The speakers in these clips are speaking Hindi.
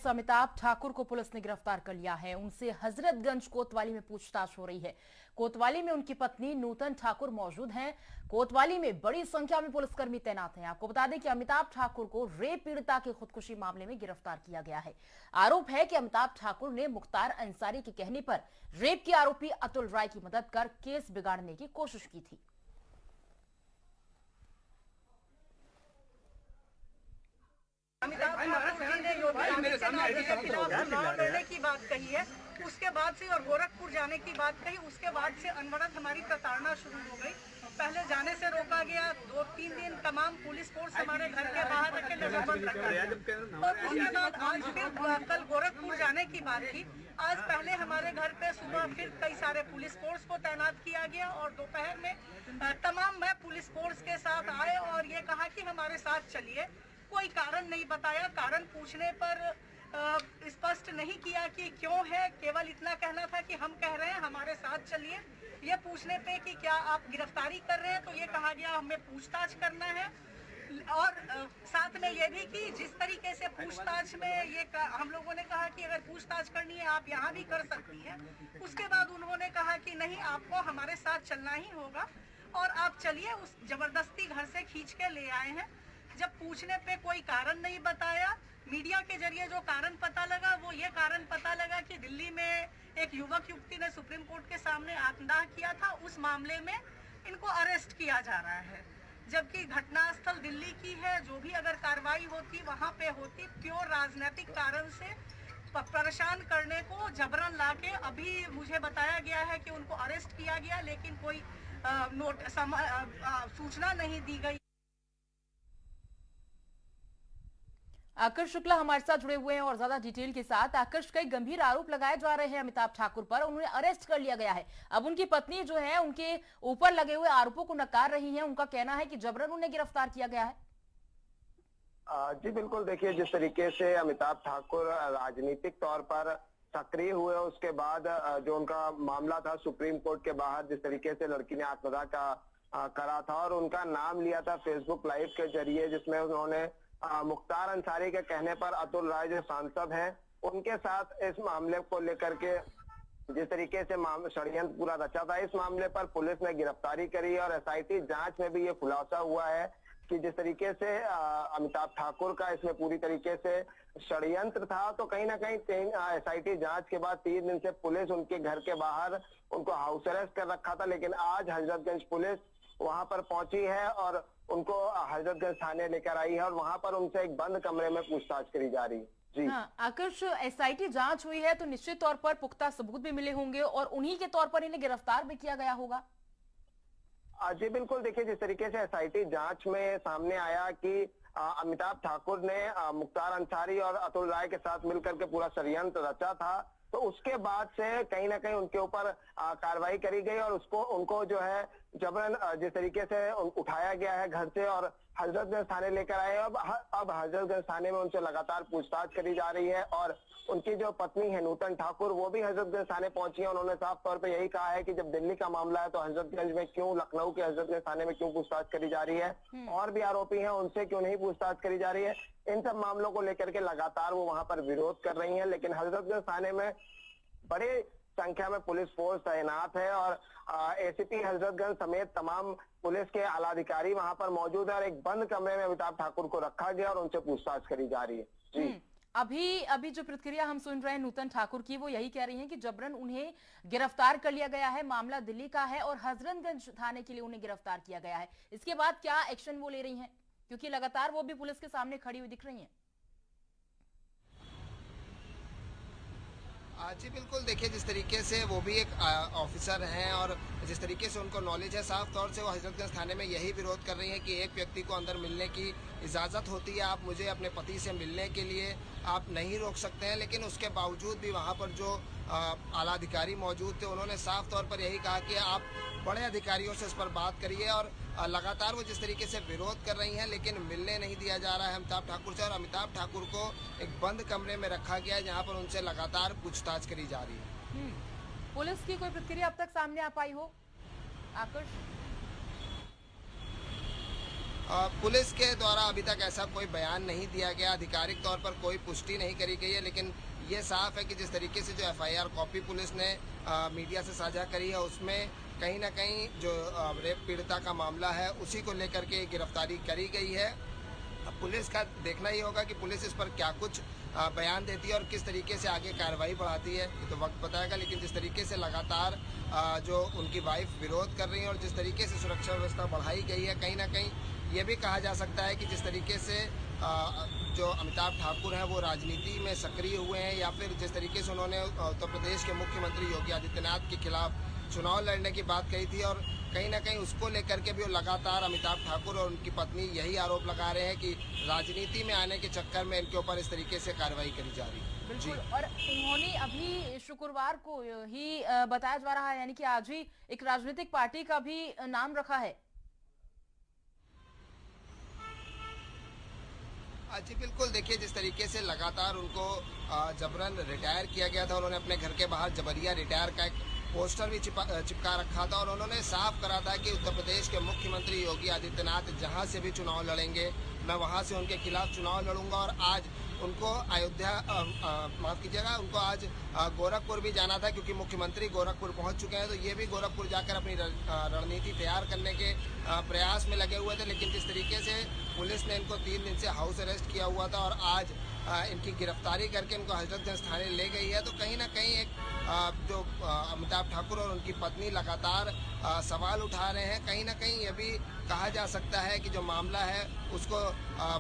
अमिताभ ठाकुर को पुलिस ने गिरफ्तार कर लिया है। उनसे हजरतगंज कोतवाली में पूछताछ हो रही है। कोतवाली में उनकी पत्नी नूतन ठाकुर मौजूद हैं। कोतवाली में बड़ी संख्या में पुलिसकर्मी तैनात हैं। आपको बता दें कि अमिताभ ठाकुर को रेप पीड़िता के खुदकुशी मामले में गिरफ्तार किया गया है। आरोप है कि अमिताभ ठाकुर ने मुख्तार अंसारी के कहने पर रेप के आरोपी अतुल राय की मदद कर केस बिगाड़ने की कोशिश की थी। अमिताभ ठाकुर जी ने योगी के खिलाफ चुनाव लड़ने की बात कही है, उसके बाद से और गोरखपुर जाने की बात कही, उसके बाद से अनवरत हमारी प्रताड़ना शुरू हो गई। पहले जाने से रोका गया, 2-3 दिन तमाम पुलिस फोर्स हमारे घर के बाहर रखे, नजरबंद रखा गया और उसके बाद आज फिर कल गोरखपुर जाने की बात थी। आज पहले हमारे घर पे सुबह फिर कई सारे पुलिस फोर्स को तैनात किया गया और दोपहर में तमाम मैं पुलिस फोर्स के साथ आए और ये कहा कि हमारे साथ चलिए। कोई कारण नहीं बताया, कारण पूछने पर स्पष्ट नहीं किया कि क्यों है, केवल इतना कहना था कि हम कह रहे हैं हमारे साथ चलिए। ये पूछने पे कि क्या आप गिरफ्तारी कर रहे हैं तो ये कहा गया हमें पूछताछ करना है और साथ में ये भी कि जिस तरीके से पूछताछ में ये हम लोगों ने कहा कि अगर पूछताछ करनी है आप यहाँ भी कर सकती हैं। उसके बाद उन्होंने कहा कि नहीं, आपको हमारे साथ चलना ही होगा और आप चलिए। उस जबरदस्ती घर से खींच के ले आए हैं। जब पूछने पे कोई कारण नहीं बताया, मीडिया के जरिए जो कारण पता लगा वो ये कारण पता लगा कि दिल्ली में एक युवक युवती ने सुप्रीम कोर्ट के सामने आत्मदाह किया था, उस मामले में इनको अरेस्ट किया जा रहा है। जबकि घटनास्थल दिल्ली की है, जो भी अगर कार्रवाई होती वहां पे होती, प्योर राजनीतिक कारण से परेशान करने को जबरन लाके अभी मुझे बताया गया है कि उनको अरेस्ट किया गया, लेकिन कोई सूचना नहीं दी गई। आकर्ष शुक्ला हमारे साथ जुड़े हुए हैं और ज्यादा डिटेल के साथ। आकर्ष, कई गंभीर आरोप लगाए जा रहे हैं अमिताभ ठाकुर पर, उन्हें अरेस्ट कर लिया गया है। अब उनकी पत्नी जो है उनके ऊपर लगे हुए आरोपों को नकार रही है। उनका कहना है कि जबरन उन्हें गिरफ्तार किया गया है। जी बिल्कुल, देखिए जिस तरीके से अमिताभ ठाकुर राजनीतिक तौर पर सक्रिय हुए, उसके बाद जो उनका मामला था सुप्रीम कोर्ट के बाहर, जिस तरीके से लड़की ने आत्मदाह का करा था और उनका नाम लिया था फेसबुक लाइव के जरिए, जिसमें उन्होंने मुख्तार अंसारी के कहने पर अतुल राय जो सांसद हैं उनके साथ इस मामले को लेकर के जिस तरीके से षड्यंत्र पूरा रचा था, इस मामले पर पुलिस ने गिरफ्तारी करी और एसआईटी जांच में भी ये खुलासा हुआ है कि जिस तरीके से अमिताभ ठाकुर का इसमें पूरी तरीके से षड्यंत्र था। तो कहीं ना कहीं एसआईटी जांच के बाद 3 दिन से पुलिस उनके घर के बाहर उनको हाउस अरेस्ट कर रखा था, लेकिन आज हजरतगंज पुलिस वहां पर पहुंची है और उनको हजरतगंज थाने लेकर आई है और वहां पर उनसे एक बंद कमरे में पूछताछ करी जा रही है। जी हाँ, आकर्ष, एसआईटी जांच हुई है तो निश्चित तौर पर पुख्ता सबूत भी मिले होंगे और उन्हीं के तौर पर इन्हें गिरफ्तार भी किया गया होगा। जी बिल्कुल, देखिए जिस तरीके से एसआईटी जांच में सामने आया कि अमिताभ ठाकुर ने मुख्तार अंसारी और अतुल राय के साथ मिलकर के पूरा षड्यंत्र रचा था, तो उसके बाद से कहीं ना कहीं उनके ऊपर कार्रवाई करी गई और उनको जो है जबरन जिस तरीके से उठाया गया है घर से और हजरतगंज थाने लेकर आए। अब हजरतगंज थाने में उनसे लगातार पूछताछ करी जा रही है और उनकी जो पत्नी है नूतन ठाकुर, वो भी हजरतगंज थाने पहुंची है। उन्होंने साफ तौर पे यही कहा है कि जब दिल्ली का मामला है तो हजरतगंज में क्यों, लखनऊ के हजरतगंज थाने में क्यों पूछताछ करी जा रही है, और भी आरोपी हैं उनसे क्यों नहीं पूछताछ करी जा रही है। इन सब मामलों को लेकर के लगातार वो वहां पर विरोध कर रही है, लेकिन हजरतगंज थाने में बड़ी संख्या में पुलिस फोर्स तैनात है और एसीपी हजरतगंज समेत तमाम पुलिस के आला अधिकारी वहां पर मौजूद है और एक बंद कमरे में अमिताभ ठाकुर को रखा गया और उनसे पूछताछ करी जा रही है। जी अभी जो प्रतिक्रिया हम सुन रहे हैं नूतन ठाकुर की, वो यही कह रही हैं कि जबरन उन्हें गिरफ्तार कर लिया गया है। मामला दिल्ली का है और हजरतगंज थाने के लिए उन्हें गिरफ्तार किया गया है। इसके बाद क्या एक्शन वो ले रही हैं, क्योंकि लगातार वो भी पुलिस के सामने खड़ी हुई दिख रही हैं। जी बिल्कुल, देखिए जिस तरीके से वो भी एक ऑफिसर हैं और जिस तरीके से उनको नॉलेज है, साफ तौर से वो हजरतगंज थाने में यही विरोध कर रही हैं कि एक व्यक्ति को अंदर मिलने की इजाज़त होती है, आप मुझे अपने पति से मिलने के लिए आप नहीं रोक सकते हैं। लेकिन उसके बावजूद भी वहाँ पर जो आला अधिकारी मौजूद थे, उन्होंने साफ तौर पर यही कहा कि आप बड़े अधिकारियों से इस पर बात करिए और लगातार वो जिस तरीके से विरोध कर रही हैं, लेकिन मिलने नहीं दिया जा रहा है अमिताभ ठाकुर से और अमिताभ ठाकुर को एक बंद कमरे में रखा गया है जहां पर उनसे लगातार पूछताछ करी जा रही है। पुलिस की कोई प्रतिक्रिया अब तक सामने आ पाई हो, आकर्ष? पुलिस के द्वारा अभी तक ऐसा कोई बयान नहीं दिया गया, आधिकारिक तौर पर कोई पुष्टि नहीं करी गई है, लेकिन ये साफ है कि जिस तरीके से जो एफआईआर कॉपी पुलिस ने मीडिया से साझा करी है उसमें कहीं ना कहीं जो रेप पीड़िता का मामला है उसी को लेकर के गिरफ्तारी करी गई है। अब पुलिस का देखना ही होगा कि पुलिस इस पर क्या कुछ बयान देती है और किस तरीके से आगे कार्रवाई बढ़ाती है, ये तो वक्त बताएगा। लेकिन जिस तरीके से लगातार जो उनकी वाइफ विरोध कर रही है और जिस तरीके से सुरक्षा व्यवस्था बढ़ाई गई है, कहीं ना कहीं ये भी कहा जा सकता है कि जिस तरीके से जो अमिताभ ठाकुर हैं वो राजनीति में सक्रिय हुए हैं या फिर जिस तरीके से उन्होंने उत्तर प्रदेश के मुख्यमंत्री योगी आदित्यनाथ के खिलाफ चुनाव लड़ने की बात कही थी और कहीं ना कहीं उसको लेकर के भी वो लगातार अमिताभ ठाकुर और उनकी पत्नी यही आरोप लगा रहे हैं कि राजनीति में आने के चक्कर में इनके ऊपर इस तरीके से कार्रवाई करी जा रही है। बिल्कुल। और उन्होंने अभी शुक्रवार को ही बताया जा रहा है, यानी कि आज ही एक राजनीतिक पार्टी का भी नाम रखा है। जी बिल्कुल, देखिए जिस तरीके से लगातार उनको जबरन रिटायर किया गया था, उन्होंने अपने घर के बाहर जबरिया रिटायर का एक पोस्टर भी चिपका रखा था और उन्होंने साफ करा था कि उत्तर प्रदेश के मुख्यमंत्री योगी आदित्यनाथ जहां से भी चुनाव लड़ेंगे मैं वहां से उनके खिलाफ चुनाव लड़ूंगा। और आज उनको अयोध्या माफ कीजिएगा, उनको आज गोरखपुर भी जाना था क्योंकि मुख्यमंत्री गोरखपुर पहुंच चुके हैं, तो ये भी गोरखपुर जाकर अपनी रणनीति तैयार करने के प्रयास में लगे हुए थे। लेकिन जिस तरीके से पुलिस ने इनको 3 दिन से हाउस अरेस्ट किया हुआ था और आज इनकी गिरफ्तारी करके इनको हजरतगंज थाने ले गई है, तो कहीं ना कहीं एक जो अमिताभ ठाकुर और उनकी पत्नी लगातार सवाल उठा रहे हैं। कहीं ना कहीं ये भी कहा जा सकता है कि जो मामला है उसको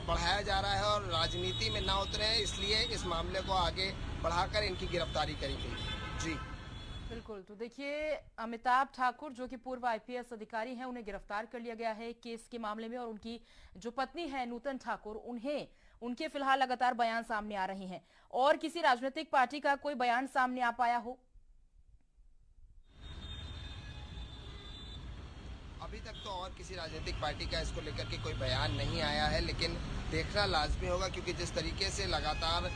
बढ़ाया जा रहा है और राजनीति में ना उतरे, इसलिए इस मामले को आगे बढ़ाकर इनकी गिरफ्तारी करी गई। जी बिल्कुल। तो देखिए, अमिताभ ठाकुर जो कि पूर्व आईपीएस अधिकारी हैं, उन्हें गिरफ्तार कर लिया गया है केस के मामले में और उनकी जो पत्नी है नूतन ठाकुर, उनके फिलहाल लगातार बयान सामने आ रहे हैं। और किसी राजनीतिक पार्टी का कोई बयान सामने आ पाया हो? अभी तक तो और किसी राजनीतिक पार्टी का इसको लेकर के कोई बयान नहीं आया है, लेकिन देखना लाजमी होगा क्योंकि जिस तरीके से लगातार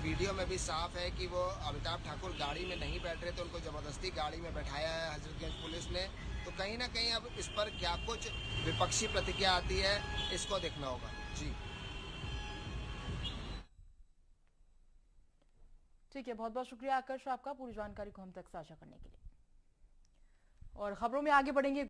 वीडियो में भी साफ है कि वो अमिताभ ठाकुर गाड़ी में नहीं बैठ रहे थे, उनको जबरदस्ती गाड़ी में बैठाया है हजरतगंज पुलिस ने। तो कहीं ना कहीं अब इस पर क्या कुछ विपक्षी प्रतिक्रिया आती है, इसको देखना होगा। जी ठीक है, बहुत बहुत शुक्रिया आकर्ष आपका पूरी जानकारी को हम तक साझा करने के लिए। और खबरों में आगे बढ़ेंगे।